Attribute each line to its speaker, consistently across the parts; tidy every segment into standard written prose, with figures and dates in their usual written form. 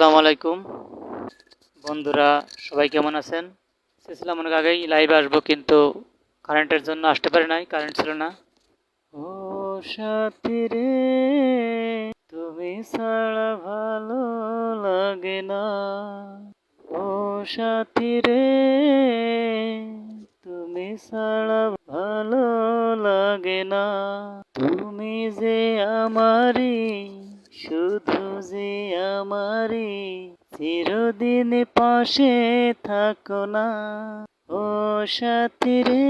Speaker 1: আসসালামু আলাইকুম বন্ধুরা, সবাই কেমন আছেন? চেয়েছিলাম অনেক আগেই লাইভে আসবো, কিন্তু কারেন্টের জন্য আসতে পারি নাই, কারেন্ট ছিল না। ও সাথী রে, তুমি ছাড়া ভালো লাগে না। ও সাথী রে, তুমি ছাড়া ভালো লাগে না। তুমি যে আমারি, শুধু যে আমারি, চিরদিন পাশে থাকো না। ও সাথী রে,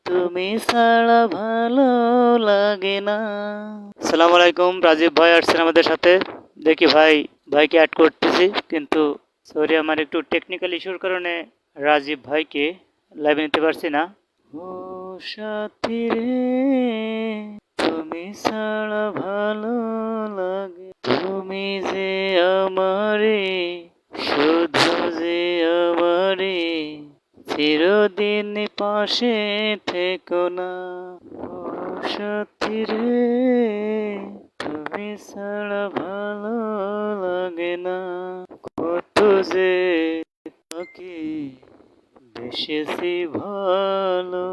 Speaker 1: তুমি ছাড়া ভালো লাগে না। আসসালামু আলাইকুম, রাজীব ভাই আসছেন আমাদের সাথে। দেখি ভাইকে অ্যাড করতেছি, কিন্তু সরি, আমার একটু টেকনিক্যাল ইস্যুর কারণে রাজীব ভাইকে লাইভে নিতে পারছি না। ও সাথী রে, তুমি ছাড়া ভালো লাগে, তুমি যে আমারে, শুধু যে আমারে, চিরদিন পাশে থেকো না। ও সাথী রে, তুমি ছাড়া ভালো লাগে না। কত যে তাকে বেসেছি ভালো,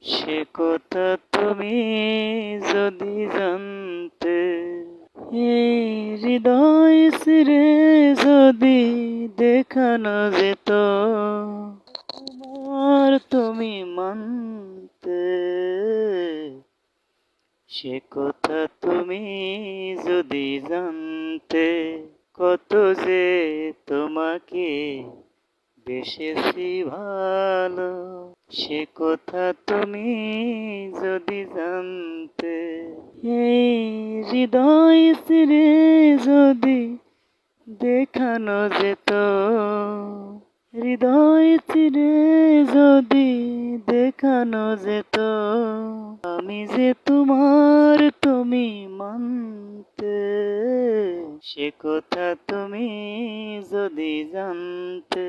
Speaker 1: সে কথা তুমি যদি জানতে। এই হৃদয় ছিঁড়ে যদি দেখানো যেত, তোমার তুমি মানতে। সে কথা তুমি যদি জানতে, কত যে তোমাকে বেসেছি ভালো, সে কথা তুমি যদি জানতে। এই হৃদয় ছিঁড়ে যদি দেখানো যেত, হৃদয় ছিঁড়ে যদি দেখানো যেত, আমি যে তোমার তুমি মানতে। সে কথা তুমি যদি জানতে,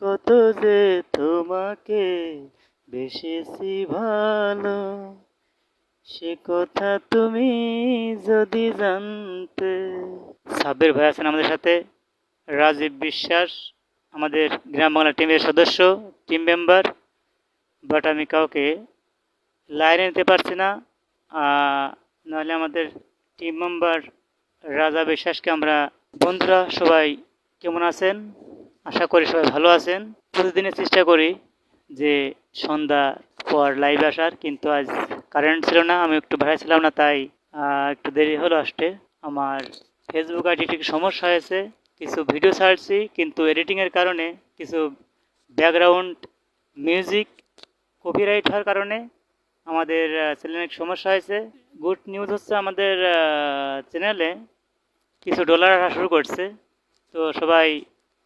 Speaker 1: কত যে তোমাকে বেসেছি ভালো, সে কথা তুমি যদি জানতে। সাব্বির ভাই আছেন আমাদের সাথে, রাজীব বিশ্বাস আমাদের গ্রাম বাংলা টিমের সদস্য, টিম মেম্বার, বাট আমি কাউকে লাইনে নিতে পারছি না। নাহলে আমাদের টিম মেম্বার রাজা বিশ্বাসকে আমরা। বন্ধুরা সবাই কেমন আছেন? আশা করি সবাই ভালো আছেন। প্রতিদিনের চেষ্টা করি যে সন্ধ্যা পর লাইভ আসার, কিন্তু আজ কারেন্ট ছিল না, আমি একটু ভাড়া ছিলাম না, তাই একটু দেরি হলো আসতে। আমার ফেসবুক আইডিটি সমস্যা হয়েছে, কিছু ভিডিও ছাড়ছি, কিন্তু এডিটিংয়ের কারণে কিছু ব্যাকগ্রাউন্ড মিউজিক কপিরাইট হওয়ার কারণে আমাদের চ্যানেলে সমস্যা হয়েছে। গুড নিউজ হচ্ছে, আমাদের চ্যানেলে কিছু ডলার আসা শুরু করছে। তো সবাই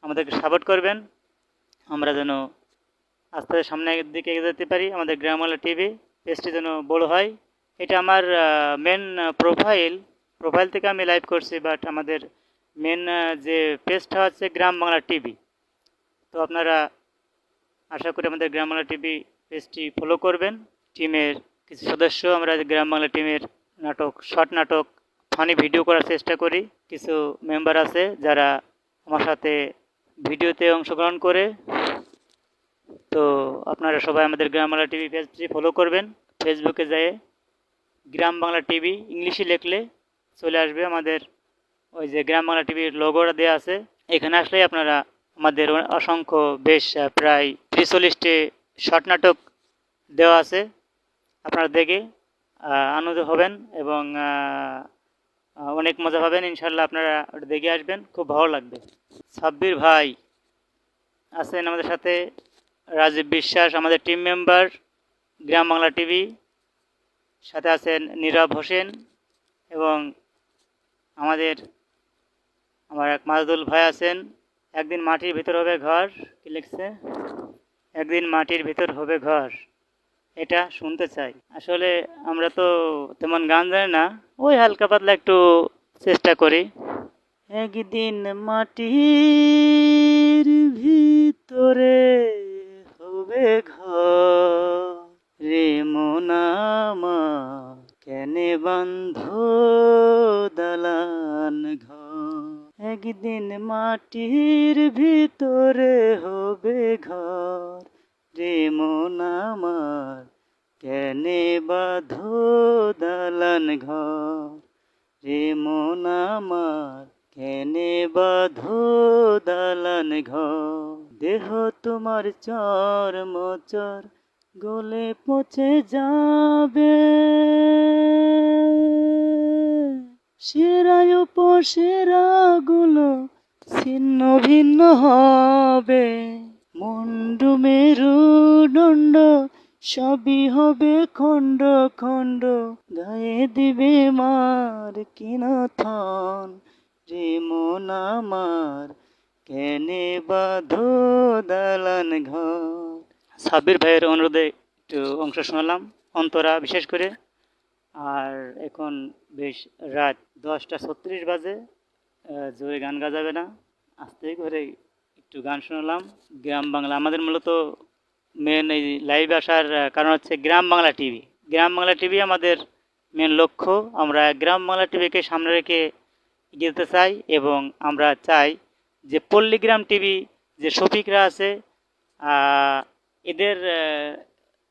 Speaker 1: আমাদেরকে সাপোর্ট করবেন, আমরা যেন আস্তে আস্তে সামনের দিকে এগিয়ে যেতে পারি। আমাদের গ্রাম বাংলা টিভি পেজটি যেন বড় হয়। এটা আমার মেন প্রোফাইল থেকে আমি লাইভ করছি, বাট আমাদের মেন যে পেজটা হচ্ছে গ্রাম বাংলা টিভি। তো আপনারা আশা করি আমাদের গ্রাম বাংলা টিভি পেজটি ফলো করবেন। টিমের কিছু সদস্য আমরা গ্রাম বাংলা টিমের নাটক, শর্ট নাটক, ফানি ভিডিও করার চেষ্টা করি। কিছু মেম্বার আছে যারা আমার সাথে ভিডিওতে অংশগ্রহণ করে। তো আপনারা সবাই আমাদের গ্রাম বাংলা টিভি পেজটি ফলো করবেন। ফেসবুকে যেয়ে গ্রাম বাংলা টিভি ইংলিশে লিখলে চলে আসবে আমাদের ওই যে গ্রাম বাংলা টিভির লোগোটা দেওয়া আছে। এখানে আসলেই আপনারা আমাদের অসংখ্য বেশ প্রায় 43টি শর্ট নাটক দেওয়া আছে, আপনারা দেখে আনন্দ হবেন এবং অনেক মজা পাবেন। ইনশাল্লাহ আপনারা ওটা দেখে আসবেন, খুব ভালো লাগবে। সাব্বির ভাই আছেন আমাদের সাথে, রাজীব বিশ্বাস আমাদের টিম মেম্বার গ্রাম বাংলা টিভি, সাথে আছেন নীরব হোসেন, এবং আমার এক মাজদুল ভাই আছেন। একদিন মাটির ভিতর হবে ঘর, কি লিখছে, একদিন মাটির ভিতর হবে ঘর, এটা শুনতে চাই। আসলে আমরা তো তেমন গান জানি না, ওই হালকা পাতলা একটু চেষ্টা করি। একদিন মাটির ভিতরে হবে ঘর, রে মন আমার কেনে বান্ধ দালান, একদিন মাটির ভিতরে হবে ঘর, রে মন আমার কেনে বাঁধো দালান ঘর, রে মন আমার কেনে বাঁধো দালান ঘর। দেহ তোমার চর্মচর গলে পচে যাবে, সেরায় উপসেরা গুলো ছিন্ন ভিন্ন হবে, মুন্ডু মেরুদণ্ড সবই হবে খণ্ড খণ্ড, গায়ে দিবে মার কিনাথন, রে মন আমার কেনে বাঁধো দালান ঘর। সাব্বির ভাইয়ের অনুরোধে একটু অংশ শোনালাম অন্তরা বিশেষ করে। আর এখন বেশ রাত 10:36 বাজে, জোরে গান গাজাবে না, আস্তে করে একটু গান শোনালাম। গ্রাম বাংলা আমাদের মূলত মেন এই লাইভে আসার কারণ হচ্ছে গ্রাম বাংলা টিভি। গ্রাম বাংলা টিভি আমাদের মেন লক্ষ্য। আমরা গ্রাম বাংলা টিভিকে সামনে রেখে এগিয়ে যেতে চাই এবং আমরা চাই যে পল্লীগ্রাম টিভি যে শফিকরা আছে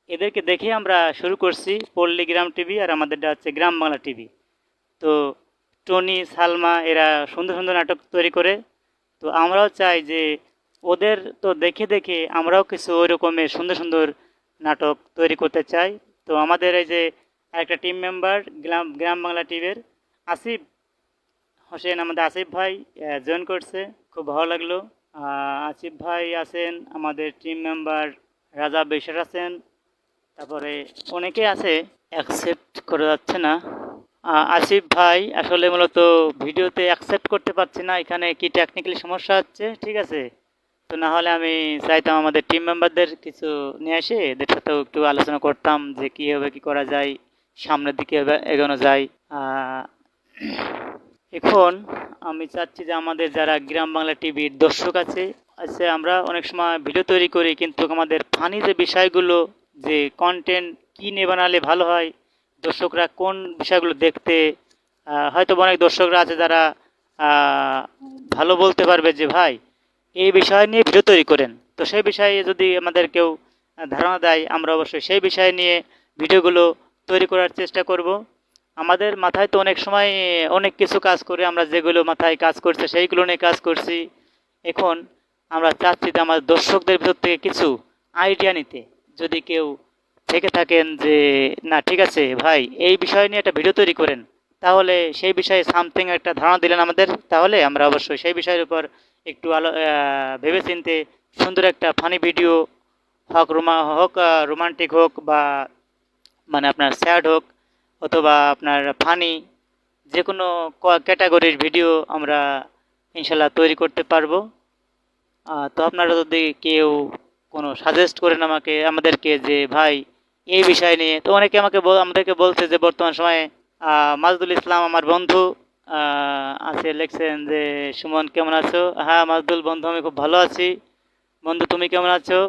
Speaker 1: এদেরকে দেখে আমরা শুরু করছি পল্লীগ্রাম টিভি, আর আমাদেরটা হচ্ছে গ্রাম বাংলা টিভি। তো টনি সালমা এরা সুন্দর সুন্দর নাটক তৈরি করে, তো আমরাও চাই যে ওদের তো দেখে দেখে আমরাও কিছু ওই রকমের সুন্দর সুন্দর নাটক তৈরি করতে চাই। তো আমাদের এই যে আরেকটা টিম মেম্বার গ্রাম বাংলা টিভির আসিফ হোসেন, আমাদের আসিফ ভাই জয়েন করছে, খুব ভালো লাগলো। আসিফ ভাই আছেন, আমাদের টিম মেম্বার রাজা বিশ্বাস আছেন, তারপরে অনেকে আছে, অ্যাকসেপ্ট করা যাচ্ছে না। আসিফ ভাই আসলে মূলত ভিডিওতে অ্যাকসেপ্ট করতে পারছি না, এখানে কি টেকনিক্যালি সমস্যা হচ্ছে, ঠিক আছে। তো না হলে আমি চাইতাম আমাদের টিম মেম্বারদের কিছু নিয়ে এসে এদের সাথেও একটু আলোচনা করতাম যে কীভাবে কী করা যায়, সামনের দিকে এগোনো যায়। এখন আমি চাচ্ছি যে আমাদের যারা গ্রাম বাংলা টিভির দর্শক আছে, আমরা অনেক সময় ভিডিও তৈরি করি, কিন্তু আমাদের ফানি যে বিষয়গুলো, যে কন্টেন্ট কী নিয়ে বানালে ভালো হয়, দর্শকরা কোন বিষয়গুলো দেখতে, হয়তো অনেক দর্শকরা আছে যারা ভালো বলতে পারবে যে ভাই এই বিষয় নিয়ে ভিডিও তৈরি করেন। তো সেই বিষয়ে যদি আমাদের কেউ ধারণা দেয়, আমরা অবশ্যই সেই বিষয় নিয়ে ভিডিওগুলো তৈরি করার চেষ্টা করব। আমাদের মাথায় তো অনেক সময় অনেক কিছু কাজ করে, আমরা যেগুলো মাথায় কাজ করছে সেইগুলো নিয়ে কাজ করছি। এখন আমরা চাচ্ছি যে আমাদের দর্শকদের ভিতর থেকে কিছু আইডিয়া নিতে। যদি কেউ থেকে থাকেন যে না ঠিক আছে ভাই এই বিষয় নিয়ে একটা ভিডিও তৈরি করেন, তাহলে সেই বিষয়ে সামথিং একটা ধারণা দিলেন আমাদের, তাহলে আমরা অবশ্যই সেই বিষয়ের উপর একটু ভেবেচিন্তে সুন্দর একটা ফানি ভিডিও হোক রোমান্টিক হোক বা মানে আপনার স্যাড হোক অথবা আপনার ফানি, যে কোনো ক্যাটাগরির ভিডিও আমরা ইনশাল্লাহ তৈরি করতে পারবো। তো আপনারা যদি কেউ কোনো সাজেস্ট করেন আমাদেরকে যে ভাই এই বিষয় নিয়ে, তো অনেকে আমাদেরকে বলছে যে বর্তমান সময়ে মাজদুল ইসলাম আমার বন্ধু আছে, লিখছেন যে সুমন কেমন আছো। হ্যাঁ মাজদুল বন্ধু, আমি খুব ভালো আছি। বন্ধু তুমি কেমন আছো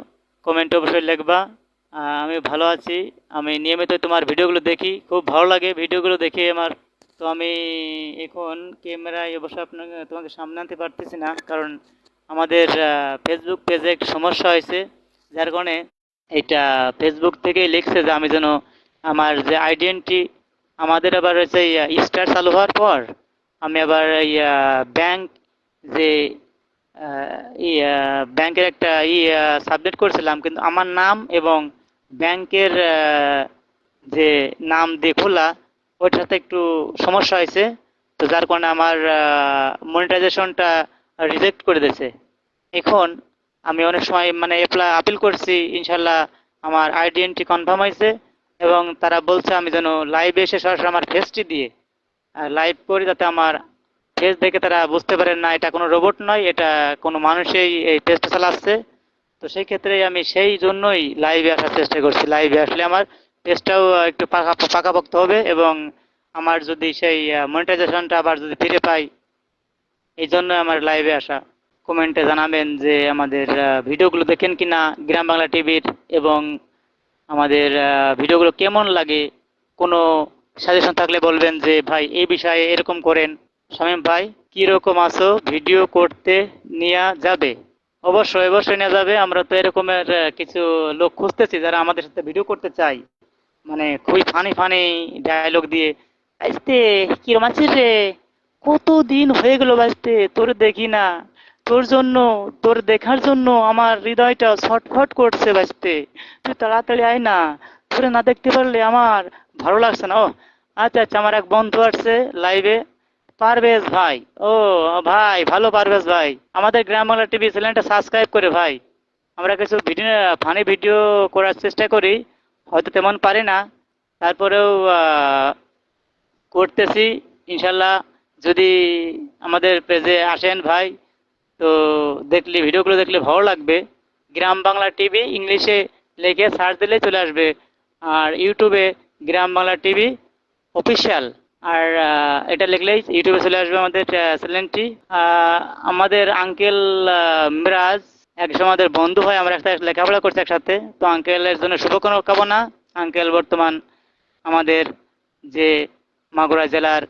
Speaker 1: কমেন্টে অবশ্যই লিখবা। আমি ভালো আছি, আমি নিয়মিত তোমার ভিডিওগুলো দেখি, খুব ভালো লাগে ভিডিওগুলো দেখে আমার। তো আমি এখন ক্যামেরায় অবশ্য তোমাকে সামনে আনতে পারতেছি না, কারণ আমাদের ফেসবুক পেজে একটু সমস্যা হয়েছে, যার কারণে এটা ফেসবুক থেকেই লিখছে যে আমি যেন আমার যে আইডেন্টি, আমাদের আবার হচ্ছে স্টার চালু হওয়ার পর আমি আবার ব্যাংক যে ব্যাংকের একটা সাবমিট করছিলাম, কিন্তু আমার নাম এবং ব্যাংকের যে নাম দিয়ে খোলা ওইটার সাথে একটু সমস্যা হয়েছে। তো যার কারণে আমার মনিটাইজেশনটা রিজেক্ট করে দিয়েছে। এখন আমি অনেক সময় মানে আপিল করছি, ইনশাল্লাহ আমার আইডেন্টি কনফার্ম হয়েছে এবং তারা বলছে আমি যেন লাইভে এসে সরাসরি আমার ফেসটি দিয়ে লাইভ করি, যাতে আমার ফেস দেখে তারা বুঝতে পারেন না এটা কোনো রোবট নয়, এটা কোনো মানুষই এই পেজটা চালাচ্ছে। তো সেই ক্ষেত্রে আমি সেই জন্যই লাইভে আসার চেষ্টা করছি। লাইভে আসলে আমার পেজটাও একটু পাকাপোক্ত হবে এবং আমার যদি সেই মনিটাইজেশনটা আবার যদি ফিরে পাই, এই জন্য আমার লাইভে আসা। কমেন্টে জানাবেন যে আমাদের ভিডিওগুলো দেখেন কি না গ্রাম বাংলা টিভির, এবং আমাদের ভিডিওগুলো কেমন লাগে। কোনো সাজেশন থাকলে বলবেন যে ভাই এই বিষয়ে এরকম করেন, শামীম ভাই কি রকম আছো? ভিডিও করতে নেওয়া যাবে? অবশ্যই অবশ্যই নেওয়া যাবে। আমরা তো এরকমের কিছু লোক খুঁজতেছি যারা আমাদের সাথে ভিডিও করতে চাই, মানে খুবই ফানি ফানি ডায়লগ দিয়ে। আইস্তে কিরম আছিস রে? কতদিন হয়ে গেল বাইস্তে তোর দেখি না। তোর জন্য, তোর দেখার জন্য আমার হৃদয়টা ছটফট করছে বাইস্তে। তুই তাড়াতাড়ি আয় না, তোরে না দেখতে পারলে আমার ভালো লাগছে না। ও আচ্ছা আচ্ছা, আমার এক বন্ধু আসছে লাইভে, পারভেজ ভাই। ও ভাই, ভালো পারভেজ ভাই, আমাদের গ্রাম বাংলা টিভি চ্যানেলটা সাবস্ক্রাইব করে ভাই। আমরা কিছু ভিডিও, ফানি ভিডিও করার চেষ্টা করি, হয়তো তেমন পারি না, তারপরেও করতেছি ইনশাল্লাহ। যদি আমাদের পেজে আসেন ভাই, তো দেখলে ভিডিওগুলো দেখলে ভালো লাগবে। গ্রাম বাংলা টিভি ইংলিশে লিখে সার্চ দিলে চলে আসবে। আর ইউটিউবে গ্রাম বাংলা টিভি অফিসিয়াল, আর এটা লিখলেই ইউটিউবে চলে আসবে আমাদের চ্যানেলটি। আমাদের আঙ্কেল মিরাজ একসময় আমাদের বন্ধু হয়, আমরা একসাথে লেখাপড়া করছি একসাথে। তো আঙ্কেলের জন্য শুভকামনা। আঙ্কেল বর্তমান আমাদের যে মাগুরা জেলার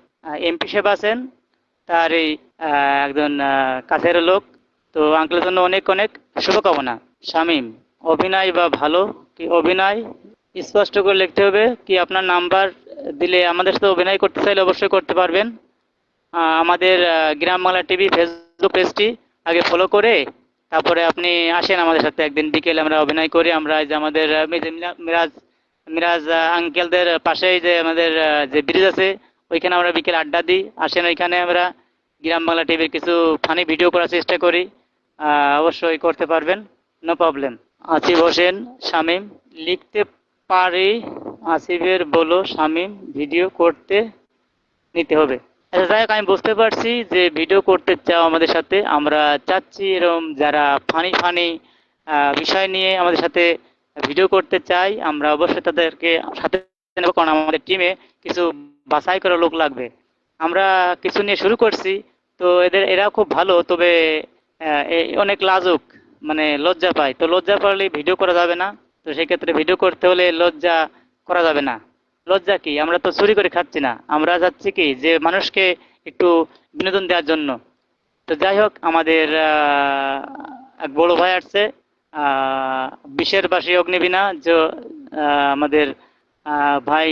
Speaker 1: এমপি সাহেব আছেন, তার এই একজন কাছের লোক। তো আঙ্কেলের জন্য অনেক অনেক শুভকামনা। শামীম, অভিনয় বা ভালো কি অভিনয় স্পষ্ট করে লিখতে হবে কি? আপনার নাম্বার দিলে আমাদের সাথে অভিনয় করতে চাইলে অবশ্যই করতে পারবেন। আমাদের গ্রাম বাংলা টিভি ফেসবুক পেজটি আগে ফলো করে তারপরে আপনি আসেন আমাদের সাথে একদিন বিকেলে, আমরা অভিনয় করি। আমরা এই যে আমাদের এই যে মিরাজ মিরাজ আঙ্কেলদের পাশেই যে আমাদের যে ব্রিজ আছে, ওইখানে আমরা বিকেলে আড্ডা দিই। আসেন ওইখানে, আমরা গ্রাম বাংলা টিভির কিছু ফানি ভিডিও করার চেষ্টা করি। অবশ্যই করতে পারবেন, নো প্রবলেম। আসিফ হোসেন, শামীম লিখতে পারি। আসিফের বলো শামীম ভিডিও করতে নিতে হবে। আচ্ছা যাই হোক, আমি বুঝতে পারছি যে ভিডিও করতে চাও আমাদের সাথে। আমরা চাচ্ছি এরকম যারা ফানি ফানি বিষয় নিয়ে আমাদের সাথে ভিডিও করতে চাই, আমরা অবশ্যই তাদেরকে সাথে নেব, কারণ আমাদের টিমে কিছু বাছাই করা লোক লাগবে। আমরা কিছু নিয়ে শুরু করছি, তো এরা খুব ভালো, তবে অনেক লাজুক, মানে লজ্জা পায়। তো লজ্জা পারলে ভিডিও করা যাবে না। তো সেক্ষেত্রে ভিডিও করতে হলে লজ্জা করা যাবে না। লজ্জা কি? আমরা তো চুরি করে খাচ্ছি না, আমরা যাচ্ছি কি যে মানুষকে একটু বিনোদন দেওয়ার জন্য। তো যাই হোক, আমাদের এক বড় ভাই আসছে, বিশের বাসী অগ্নিবীণা যে আমাদের ভাই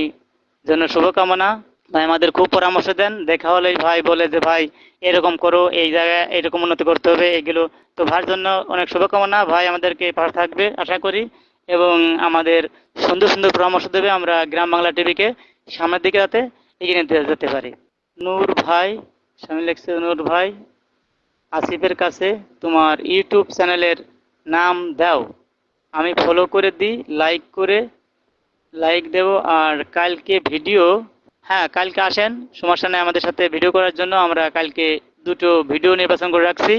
Speaker 1: জন্য শুভকামনা। ভাই আমাদের খুব পরামর্শ দেন, দেখা হলেই ভাই বলে যে ভাই এরকম করো, এই জায়গায় এরকম উন্নতি করতে হবে এগুলো। তো ভাইয়ের জন্য অনেক শুভকামনা, ভাই আমাদেরকে পাশে থাকবে আশা করি, এবং আমাদের সুন্দর সুন্দর পরামর্শ দেবে। আমরা গ্রাম বাংলা টিভিকে সামনের দিকে যাতে এগিয়ে নিতে যেতে পারি। নূর ভাই, সামনে লিখছে নূর ভাই, আসিফের কাছে তোমার ইউটিউব চ্যানেলের নাম দাও, আমি ফলো করে দিই, লাইক দেব। আর কালকে ভিডিও, হ্যাঁ কালকে আসেন, সমস্যা নেই আমাদের সাথে ভিডিও করার জন্য। আমরা কালকে দুটো ভিডিও নির্বাচন করে রাখছি,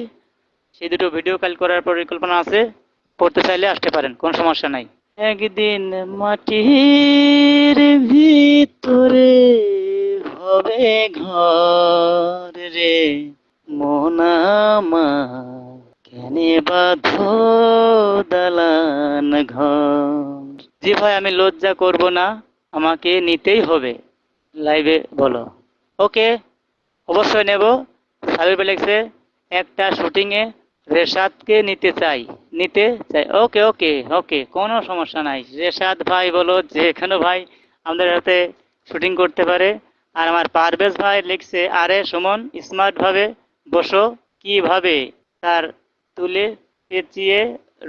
Speaker 1: সেই দুটো ভিডিও কাল করার পরিকল্পনা আছে। করতে চাইলে আসতে পারেন, কোনো সমস্যা নাই। একদিন মাটির ভিতরে হবে ঘর রে, মন আমার কেনে বাঁধো দালান ঘর। জি ভাই, আমি লজ্জা করব না, আমাকে নিতেই হবে। লাইভে বলো। ওকে, অবশ্যই নেব। সাবির ভাই লিখছে একটা শুটিংয়ে রেশাদকে নিতে চাই। ওকে ওকে ওকে, কোনো সমস্যা নাই। রেশাদ ভাই বলো, যে কোনো ভাই আমাদের সাথে শুটিং করতে পারে। আর আমার পারভেজ ভাই লিখছে আরে সুমন, স্মার্ট ভাবে বসো, কিভাবে তার তুলে পেঁচিয়ে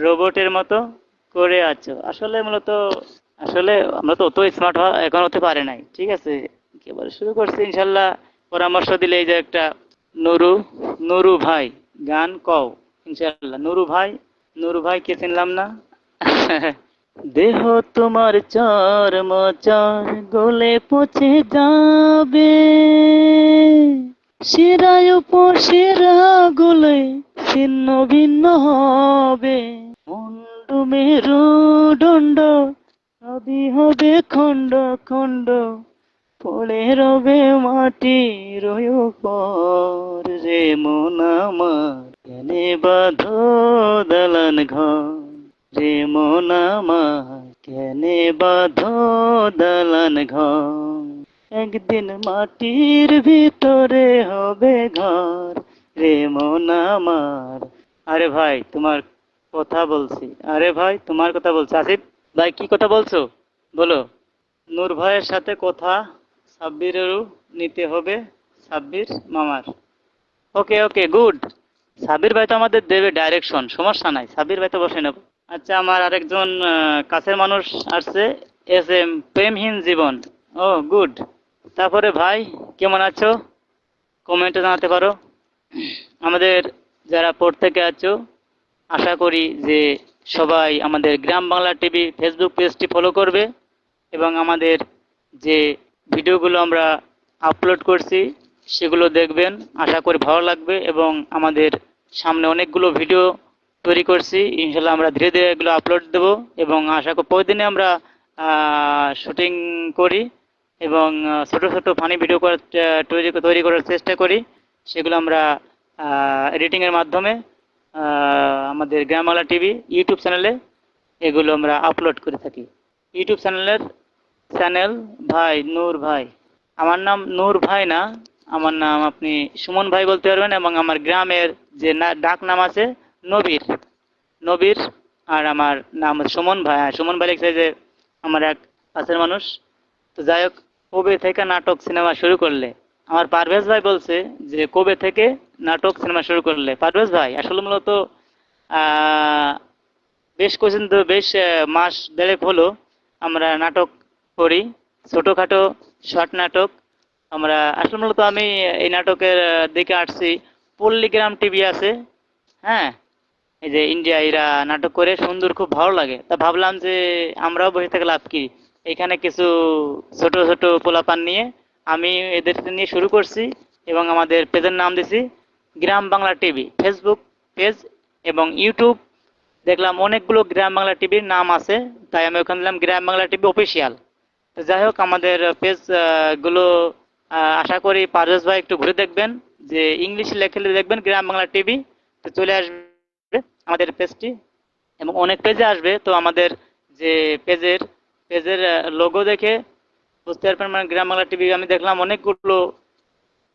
Speaker 1: রোবটের মতো করে আছো। আসলে মূলত, আসলে আমরা তো অত স্মার্ট এখন হতে পারে নাই, ঠিক আছে, একেবারে শুরু করছি ইনশাল্লাহ। পরামর্শ দিলে এই যে একটা নুরু, নুরু ভাই গান কও ইনশাল্লাহ। নুরু ভাই কে চিনলাম না। দেহ তোমার চর্মচর গলে পচে যাবে, শিরায় উপশিরা গলে ছিন্ন ভিন্ন হবে, মুন্ডু মেরুদণ্ড সবই হবে খণ্ড খণ্ড, পড়ে রবে মাটির উপর রে, মন আমার কেনে বাঁধো দালান ঘর রে, মন আমার কেনে বাঁধো দালান ঘর। একদিন মাটির ভিতরে হবে ঘর রে মন আমার। আরে ভাই তোমার কথা বলছি, আরে ভাই তোমার কথা বলছি। আসিফ ভাই কি কথা বলছো বলো। নূর ভাইয়ের সাথে কথা সাব্বিরেরও নিতে হবে, সাব্বির মামার। ওকে ওকে গুড। সাব্বির ভাই তো আমাদের দেবে ডাইরেকশন, সমস্যা নাই, সাব্বির ভাই তো বসে নেব। আচ্ছা আমার আরেকজন কাছের মানুষ আসছে, এস এম প্রেমহীন জীবন। ও গুড। তারপরে ভাই কেমন আছো, কমেন্টে জানাতে পারো। আমাদের যারা প্রত্যেকে আছো, আশা করি যে সবাই আমাদের গ্রাম বাংলা টিভি ফেসবুক পেজটি ফলো করবে এবং আমাদের যে ভিডিওগুলো আমরা আপলোড করছি সেগুলো দেখবেন, আশা করি ভালো লাগবে। এবং আমাদের সামনে অনেকগুলো ভিডিও তৈরি করছি, ইনশাল্লাহ আমরা ধীরে ধীরে এগুলো আপলোড দেব এবং আশা করি প্রতিদিনে আমরা শুটিং করি এবং ছোট ছোট ফানি ভিডিও তৈরি করার চেষ্টা করি। সেগুলো আমরা এডিটিংয়ের মাধ্যমে আমাদের গ্রামবাংলা টিভি ইউটিউব চ্যানেলে এগুলো আমরা আপলোড করে থাকি। ইউটিউব চ্যানেল ভাই নূর ভাই। আমার নাম নূর ভাই না, আমার নাম আপনি সুমন ভাই বলতে পারবেন এবং আমার গ্রামের যে ডাক নাম আছে নবীর। নবীর। আর আমার নাম হচ্ছে সুমন ভাই। সুমন ভাই লিখছে যে আমার এক কাছের মানুষ। তো যাই হোক, কবে থেকে নাটক সিনেমা শুরু করলে? আমার পারভেজ ভাই বলছে যে কবে থেকে নাটক সিনেমা শুরু করলে। পারভেজ ভাই আসলে মূলত আহ, বেশ কিছুদিন তো বেশ মাস দেড়েক হলো আমরা নাটক করি, ছোটখাটো শর্ট নাটক। আমরা আসলে মূলত আমি এই নাটকের দিকে আসছি, পল্লীগ্রাম টিভি আছে, হ্যাঁ, এই যে ইন্ডিয়া, এরা নাটক করে সুন্দর, খুব ভালো লাগে। তা ভাবলাম যে আমরাও বসে থেকে লাভ কি, এখানে কিছু ছোট ছোট পোলাপান নিয়ে আমি এদের নিয়ে শুরু করছি এবং আমাদের পেজের নাম দিছি গ্রাম বাংলা টিভি। ফেসবুক পেজ এবং ইউটিউব দেখলাম অনেকগুলো গ্রাম বাংলা টিভির নাম আছে, তাই আমি ওখানে দিলাম গ্রাম বাংলা টিভি অফিসিয়াল। তো যাই হোক, আমাদের পেজ গুলো আশা করি পারভেজ ভাই একটু ঘুরে দেখবেন, যে ইংলিশে লেখলে দেখবেন গ্রাম বাংলা টিভি, তো চলে আসবে আমাদের পেজটি এবং অনেক পেজে আসবে। তো আমাদের যে পেজের পেজের লোগো দেখে বুঝতে পারবেন মানে গ্রাম বাংলা টিভি। আমি দেখলাম অনেকগুলো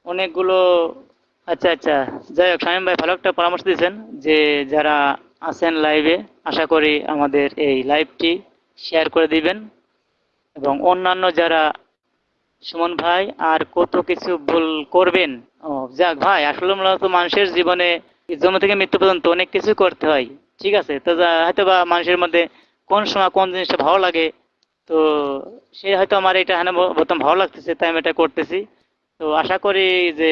Speaker 1: অনেকগুলো। আচ্ছা আচ্ছা, যাই হোক, শামীম ভাই ভালো একটা পরামর্শ দিয়েছেন যে যারা আছেন লাইভে, আশা করি আমাদের এই লাইভটি শেয়ার করে দিবেন এবং অন্যান্য যারা, সুমন ভাই আর কত কিছু ভুল করবেন। ও যাক ভাই, আসলে মূলত মানুষের জীবনে জন্ম থেকে মৃত্যু পর্যন্ত অনেক কিছু করতে হয়, ঠিক আছে। তো হয়তো বা মানুষের মধ্যে কোন সময় কোন জিনিসটা ভালো লাগে, তো সে হয়তো আমার এটা হ্যাঁ বর্তমান ভালো লাগতেছে তাই আমি এটা করতেছি। তো আশা করি যে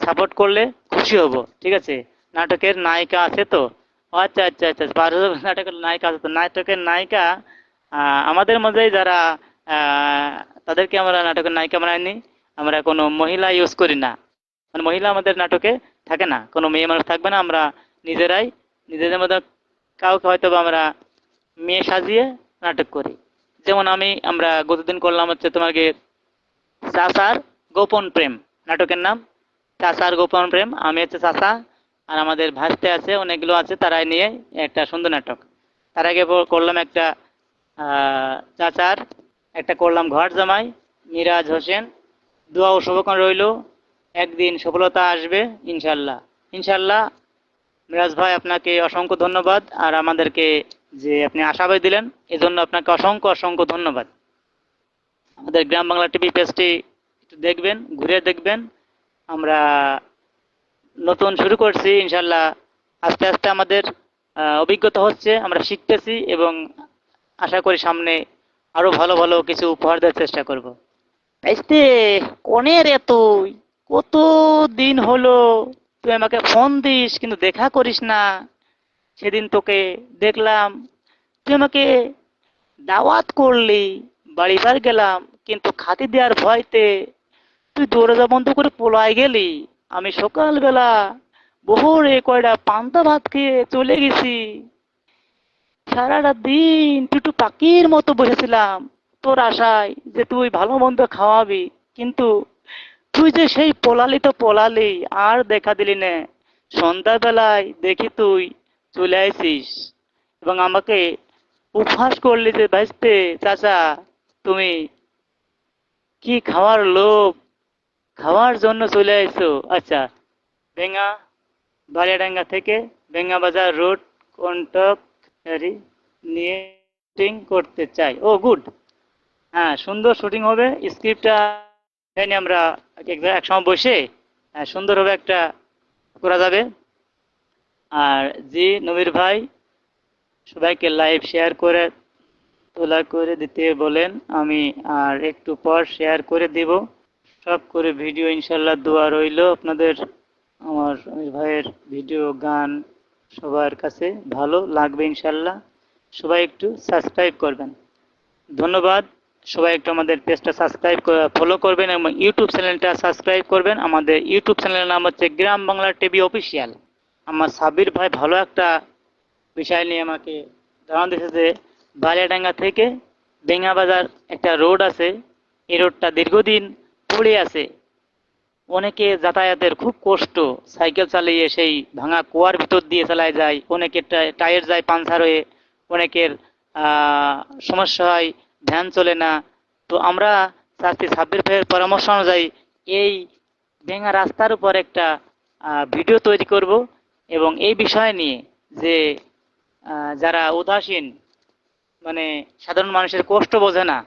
Speaker 1: সাপোর্ট করলে খুশি হব, ঠিক আছে। নাটকের নায়িকা আছে তো? ও আচ্ছা আচ্ছা আচ্ছা, নাটকের নায়িকা আছে তো? নাটকের নায়িকা আমাদের মধ্যেই যারা আহ, তাদেরকে আমরা নাটকের নায়িকা বানাইনি। আমরা কোনো মহিলা ইউজ করি না, মানে মহিলা আমাদের নাটকে থাকে না, কোনো মেয়ে মানুষ থাকবে না। আমরা নিজেরাই নিজেদের মধ্যে কাউকে হয়তো বা আমরা মেয়ে সাজিয়ে নাটক করি। যেমন আমরা গতদিন করলাম হচ্ছে তোমার গিয়ে চাচার গোপন প্রেম, নাটকের নাম চাচার গোপন প্রেম। আমি হচ্ছে চাচা আর আমাদের ভাসতে আছে, অনেকগুলো আছে, তারাই নিয়ে একটা সুন্দর নাটক। তার আগে করলাম একটা চাচার, একটা করলাম ঘর জামাই মিরাজ হোসেন। দোয়া ও শুভকামনা রইল, একদিন সফলতা আসবে ইনশাল্লাহ। ইনশাল্লাহ। মিরাজ ভাই আপনাকে অসংখ্য ধন্যবাদ, আর আমাদেরকে যে আপনি আশাবাদ দিলেন এজন্য আপনাকে অসংখ্য অসংখ্য ধন্যবাদ। আমাদের গ্রাম বাংলা টিভি পেজটি একটু দেখবেন, ঘুরে দেখবেন। আমরা নতুন শুরু করছি ইনশাল্লাহ, আস্তে আস্তে আমাদের অভিজ্ঞতা হচ্ছে, আমরা শিখতেছি এবং আশা করি সামনে আরো ভালো ভালো কিছু উপহার দেওয়ার চেষ্টা করব। আইস্তে কোনে রে তুই, কত দিন হলো তুই আমাকে ফোন দিস কিন্তু দেখা করিস না। সেদিন তোকে দেখলাম, তুই আমাকে দাওয়াত করলি, বাড়িবার গেলাম, কিন্তু খাতি দেওয়ার ভয়তে তুই দরজা বন্ধ করে পলাই গেলি। আমি সকালবেলা বহরে কয়টা পান্তা ভাত খেয়ে চলে গেছি। সারাটা দিন টুটু পাখির মতো বসেছিলাম তোর আশায় যে তুই ভালো মন্দ খাওয়াবি, কিন্তু তুই যে সেই পলালি তো পলালি, আর দেখা দিলি না। সন্ধ্যাবেলায় দেখি তুই চলে আইছিস এবং আমাকে উপহাস করলি যে ভাইস্তে চাচা তুমি কি খাওয়ার লোভ, খাওয়ার জন্য চলে আইছো? আচ্ছা, ভেঙ্গা বালিয়াডাঙ্গা থেকে ভেঙ্গা বাজার রোড কন্ট্রাক্টরি নিয়ে শুটিং করতে চাই। ও গুড। হ্যাঁ, সুন্দর শুটিং হবে। স্ক্রিপ্টটা জানি আমরা এক সময় বসে সুন্দরভাবে একটা করা যাবে। আর জি নবীর ভাই, সবাইকে লাইভ শেয়ার করে তোলা করে দিতে বলেন, আমি আর একটু পর শেয়ার করে দিব সব করে ভিডিও। ইনশাল্লাহ দোয়া রইল আপনাদের। আমার আমির ভাইয়ের ভিডিও গান সবার কাছে ভালো লাগবে ইনশাল্লাহ। সবাই একটু সাবস্ক্রাইব করবেন। ধন্যবাদ। সবাই একটু আমাদের পেজটা সাবস্ক্রাইব ফলো করবেন এবং ইউটিউব চ্যানেলটা সাবস্ক্রাইব করবেন। আমাদের ইউটিউব চ্যানেলের নাম হচ্ছে গ্রাম বাংলা টিভি অফিসিয়াল। আমার সাবির ভাই ভালো একটা বিষয় নিয়ে আমাকে ধারণা দিয়েছে যে বালিয়াডাঙ্গা থেকে বেঙ্গাবাজার একটা রোড আছে, এই রোডটা দীর্ঘদিন পড়ে আছে। অনেকে যাতায়াতের খুব কষ্ট, সাইকেল চালিয়ে সেই ভাঙা কুয়ার ভিতর দিয়ে চালায় যায়, অনেকের টায়ার যায় পাংচার হয়ে, অনেকের সমস্যা হয়, ভ্যান চলে না। তো আমরা চাচ্ছি সাব্বির ভাইয়ের পরামর্শ অনুযায়ী এই ভেঙা রাস্তার উপর একটা ভিডিও তৈরি করব এবং এই বিষয় নিয়ে যে যারা উদাসীন, মানে সাধারণ মানুষের কষ্ট বোঝে না,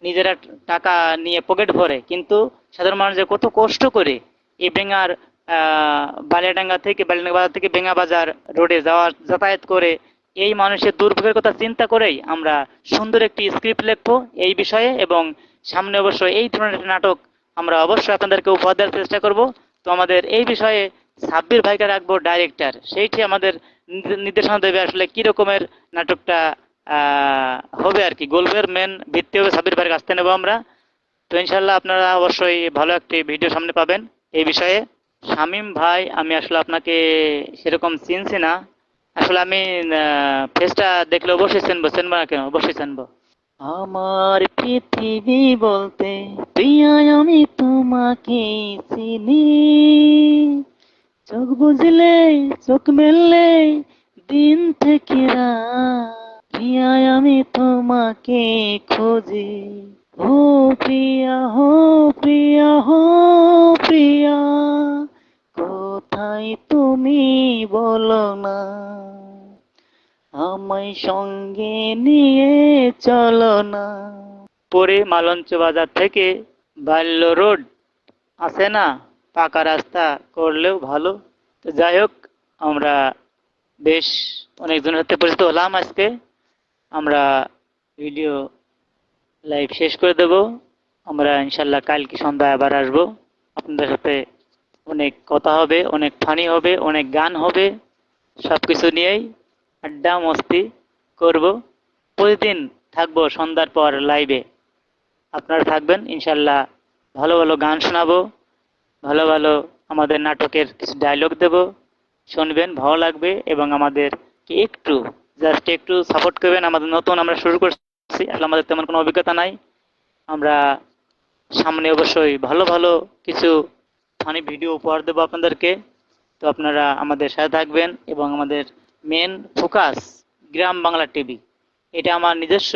Speaker 1: নিজেরা টাকা নিয়ে পকেট ভরে, কিন্তু সাধারণ মানুষ যে কত কষ্ট করে এই বেঙ্গার বালিয়াডাঙ্গা বাজার থেকে বেঙ্গা বাজার রোডে যাতায়াত করে, এই মানুষের দুর্ভোগের কথা চিন্তা করেই আমরা সুন্দর একটি স্ক্রিপ্ট লিখবো এই বিষয়ে। এবং সামনে অবশ্যই এই ধরনের নাটক আমরা অবশ্যই আপনাদেরকে উপহার দেওয়ার চেষ্টা করব। তো আমাদের এই বিষয়ে সাব্বির ভাইকে রাখবো ডাইরেক্টর, সেইটি আমাদের নির্দেশনা দেবে আসলে কি রকমের নাটকটা হবে আর কি। গল্পের মেন ভিত্তি হবে সাব্বির ভাইয়ের কাছ থেকে নেবো আমরা। তো ইনশাল্লাহ আপনারা অবশ্যই ভালো একটি ভিডিও সামনে পাবেন এই বিষয়ে। শামীম ভাই, আমি আসলে আপনাকে সেরকম চিনছি না। আসলে আমি ফেসটা দেখলে অবশ্যই চিনবো, চিনবো না কেন, অবশ্যই চিনবো। আমার পৃথিবী বলতে প্রিয়া আমি তোমাকে চিনি, চোখ বুঝলে চোখ মেললে দিন থেকে রাত, প্রিয়া আমি তোমাকে খুঁজি। হো প্রিয়া, হো প্রিয়া, হো প্রিয়া, কোথায় তুমি বলো না, আমায় সঙ্গে নিয়ে চলো না। পরে মালঞ্চ বাজার থেকে বাল্য রোড আছে না, পাকা রাস্তা করলেও ভালো। তো যাই হোক, আমরা বেশ অনেকজনের সাথে পরিচিত হলাম আজকে। আমরা ভিডিও লাইভ শেষ করে দেব। আমরা ইনশাল্লাহ কালকে সন্ধ্যায় আবার আসবো আপনাদের সাথে। অনেক কথা হবে, অনেক ফানি হবে, অনেক গান হবে, সবকিছু নিয়েই আড্ডা মস্তি করব। প্রতিদিন থাকবো সন্ধ্যার পর লাইভে, আপনারা থাকবেন ইনশাল্লাহ। ভালো ভালো গান শোনাবো, ভালো ভালো আমাদের নাটকের কিছু ডায়লগ দেব, শুনবেন, ভালো লাগবে। এবং আমাদেরকে একটু জাস্ট একটু সাপোর্ট করবেন। আমাদের নতুন আমরা শুরু করছি, আসলে আমাদের তেমন কোনো অভিজ্ঞতা নাই। আমরা সামনে অবশ্যই ভালো ভালো কিছু ফানি ভিডিও উপহার দেবো আপনাদেরকে। তো আপনারা আমাদের সাথে থাকবেন এবং আমাদের মেন ফোকাস গ্রাম বাংলা টিভি, এটা আমার নিজস্ব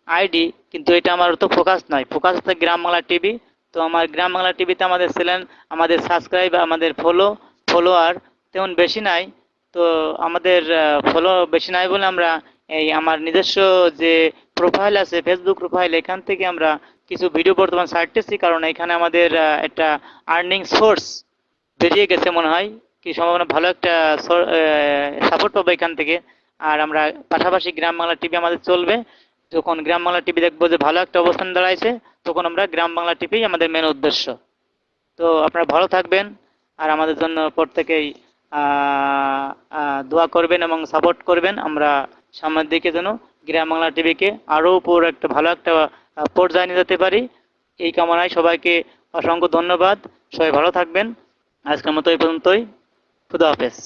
Speaker 1: আইডি, কিন্তু এটা আমার তো ফোকাস নয়, ফোকাস হচ্ছে গ্রাম বাংলা টিভি। তো আমার গ্রাম বাংলা টিভিতে আমাদের চ্যানেল, আমাদের সাবস্ক্রাইব, আমাদের ফলোয়ার তেমন বেশি নাই। তো আমাদের ফলো বেশি নাই বলে আমরা এই আমার নিজস্ব যে প্রোফাইল আছে, ফেসবুক প্রোফাইল, এখান থেকে আমরা কিছু ভিডিও বর্তমান ছাড়তেছি, কারণ এখানে আমাদের একটা আর্নিং সোর্স বেরিয়ে গেছে মনে হয়, কি সম্ভাবনা ভালো একটা সাপোর্ট পাবো এখান থেকে। আর আমরা পাশাপাশি গ্রাম বাংলা টিভি আমাদের চলবে। যখন গ্রাম বাংলা টিভি দেখবো যে ভালো একটা অবস্থান দাঁড়াইছে, তখন আমরা গ্রাম বাংলা টিভি আমাদের মেন উদ্দেশ্য। তো আপনারা ভালো থাকবেন আর আমাদের জন্য প্রত্যেকেই দোয়া করবেন এবং সাপোর্ট করবেন। আমরা সামনের দিকে যেন গ্রাম বাংলা টিভিকে আরও উপর একটা ভালো একটা পর্যায়ে নিয়ে যেতে পারি, এই কামনায় সবাইকে অসংখ্য ধন্যবাদ। সবাই ভালো থাকবেন। আজকের মতো এই পর্যন্তই। খুদা হাফেজ।